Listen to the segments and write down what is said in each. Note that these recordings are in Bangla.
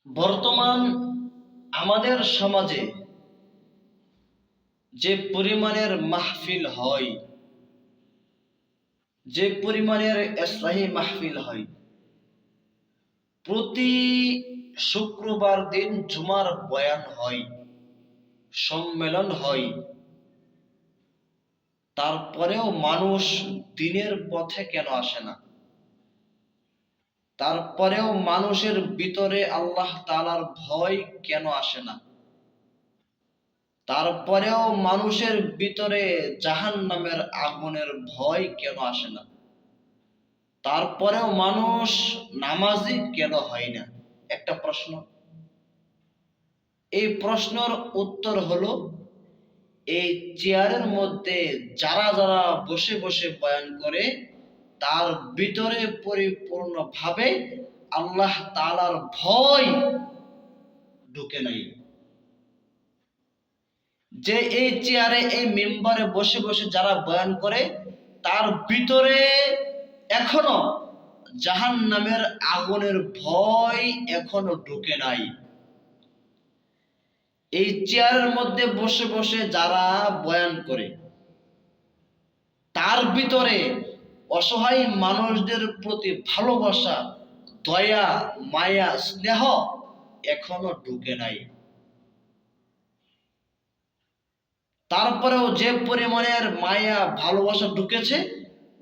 বর্তমান আমাদের সমাজে যে পরিমাণের মাহফিল হয়, যে পরিমাণের ইসলাহি মাহফিল হয়, প্রতি শুক্রবার দিন জুমার বয়ান হয়, সম্মেলন হয়, তারপরেও মানুষ দিনের পথে কেন আসে না? তারপরেও মানুষের ভিতরে আল্লাহ তাআলার ভয় কেন আসে না? তারপরেও মানুষের ভিতরে জাহান্নামের আগুনের ভয় কেন আসে না? তারপরেও মানুষ নামাজি কেন হয় না? একটা প্রশ্ন। এই প্রশ্নের উত্তর হলো, এই চেয়ারের মধ্যে যারা যারা বসে বসে বয়ান করে, তার ভিতরে পরিপূর্ণভাবে আল্লাহ তাআলার ভয় ঢুকে নাই। যে এই চেয়ারে, এই মেম্বারে বসে বসে যারা বয়ান করে, তার ভিতরে এখনো জাহান্নামের আগুনের ভয় এখনো ঢুকে নাই। এই চেয়ারের মধ্যে বসে বসে যারা বয়ান করে, তার ভিতরে অসহায় মানুষদের প্রতি ভালোবাসা, দয়া, মায়া, স্নেহ এখনো ঢুকে নাই। তারপরেও যে পরিমাণের মায়া ভালোবাসা ঢুকেছে,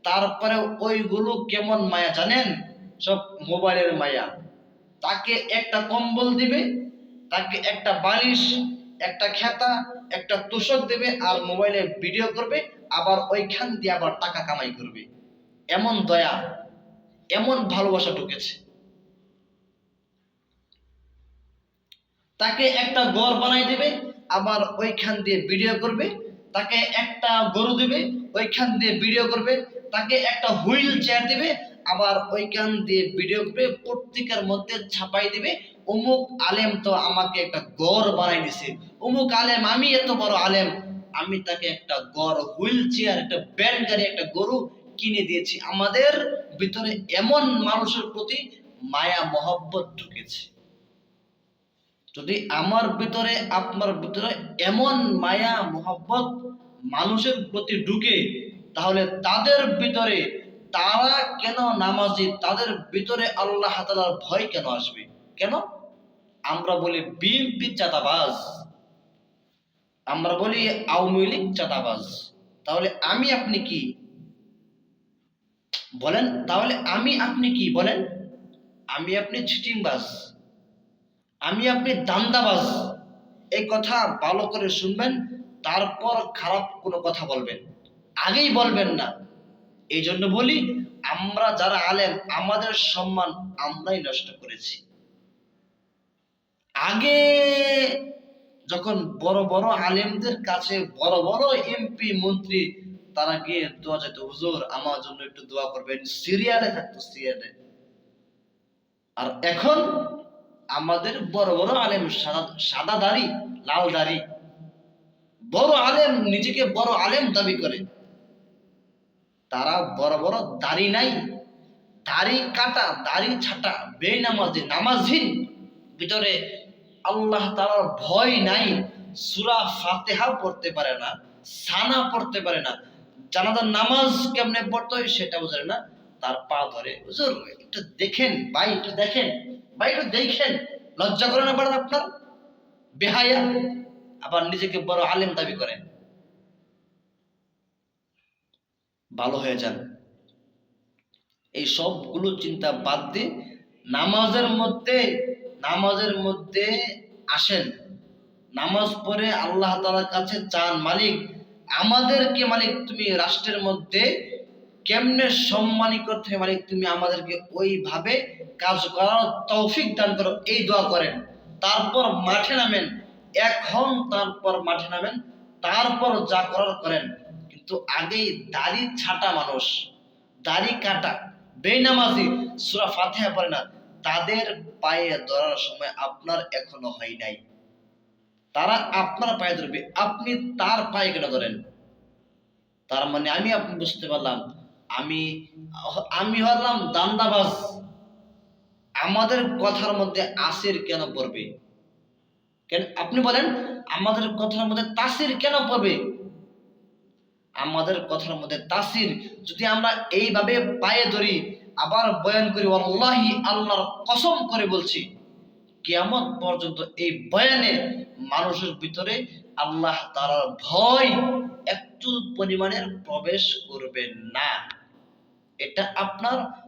তারপরে ওইগুলো কেমন মায়া জানেন? সব মোবাইলের মায়া। তাকে একটা কম্বল দিবে, তাকে একটা বালিশ, একটা খেতা, একটা তোষক দেবে, আর মোবাইলে ভিডিও করবে, আবার ওইখান দিয়ে আবার টাকা কামাই করবে। এমন দয়া, এমন ভালোবাসা ঢুকেছে। তাকে একটা ঘর বানাই দেবে, আবার ওইখান দিয়ে ভিডিও করবে। তাকে একটা গরু দিবে, ওইখান দিয়ে ভিডিও করবে। তাকে একটা হুইল চেয়ার দিবে, আবার ওইখান দিয়ে ভিডিও করবে, পত্রিকার মধ্যে ছাপাই দিবে, অমুক আলেম তো আমাকে একটা ঘর বানাই দিছে, অমুক আলেম, আমি এত বড় আলেম, আমি তাকে একটা ঘর, হুইল চেয়ার, একটা ব্যান্ড গাড়ি, একটা গরু কিনে দিয়েছি। আমাদের ভিতরে এমন মানুষের প্রতি মায়া মহব্বত ঢুকেছে। যদি আমার ভিতরে, আপনার ভিতরে এমন মায়া মহব্বত মানুষের প্রতি ঢুকে, তাহলে তাদের ভিতরে, তারা কেন নামাজি, তাদের ভিতরে আল্লাহ তাআলার ভয় কেন আসবে? কেন? আমরা বলি বিএনপি চাঁদাবাজ, আমরা বলি আওয়ামী লীগ চাঁদাবাজ। তাহলে আমি আপনি কি বলেন? তাহলে আমি আপনি কি বলেন? আমি আপনি চিটিংবাজ, আমি আপনি দান্দাবাজ। এই কথা ভালো করে শুনবেন, তারপর খারাপ কোনো কথা বলবেন, আগেই বলবেন না। এই জন্য বলি, আমরা যারা আলেম, আমাদের সম্মান আমরাই নষ্ট করেছি। আগে যখন বড় বড় আলেমদের কাছে বড় বড় এমপি মন্ত্রী, তারা গিয়ে দোয়া চাইতো, হুজুর আমার জন্য একটু দোয়া করবেন, সিরিয়ালে থাকতো, সিরিয়ালে। আর এখন আমাদের বড় বড় আলেম, সাদা সাদা দাড়ি, লাল দাড়ি, বড় আলেম, নিজেকে বড় আলেম দাবি করে, তারা বড় বড় দাড়ি নাই, দাড়ি কাটা, দাড়ি ছাটা, বেনামাজি, নামাজহীন, ভিতরে আল্লাহ তাআলার ভয় নাই, সূরা ফাতিহা পড়তে পারে না, সানা পড়তে পারে না, জানাজার নামাজ কেমনে পড়তে হয় সেটাও জানে না। তার পা ধরে, হুজুর একটু দেখেন ভাই, একটু দেখেন ভাই, একটু দেখেন। লজ্জা করে না পারেন আপনার? বেহায়া। আবার নিজেকে বড় আলেম দাবি করেন। ভালো হয়ে যান। এই সবগুলো চিন্তা বাদ দিয়ে নামাজের মধ্যে, নামাজের মধ্যে আসেন। নামাজ পড়ে আল্লাহ তাআলার কাছে চান, মালিক আমাদেরকে, মালিক তুমি রাষ্ট্রের মধ্যে কেমনে সম্মানী করতে হয়, মালিক তুমি আমাদেরকে ওইভাবে কাজ করার তৌফিক দান করো, এই দোয়া করেন। তারপর মাঠে নামেন, এখন তারপর মাঠে নামেন, তারপর যা করার করেন। কিন্তু আগেই দাড়ি ছাটা মানুষ, দাড়ি কাটা, বেনামাজি, সূরা ফাতিহা পড়ে না, তাদের পায়ে ধরার সময় আপনার এখনো হয় নাই। তারা আপনার পায়ে ধরবে, আপনি তার পায়ে কেন ধরেন? তার মানে আমি আপনি বুঝতে পারলাম, আমি আমি হলাম দান্দাবাজ, আমাদের কথার মধ্যে আসির কেন পড়বে? কেন আপনি বলেন, আমাদের কথার মধ্যে তাসির কেন পড়বে? আমাদের কথার মধ্যে তাসির যদি আমরা এইভাবে পায়ে ধরি, আবার বয়ান করি, ওয়াল্লাহি আল্লাহর কসম করে বলছি, কিয়ামত পর্যন্ত এই বয়ানে মানুষের ভিতরে আল্লাহ তাআলার ভয় একটু পরিমাণের প্রবেশ করবে না। এটা আপনার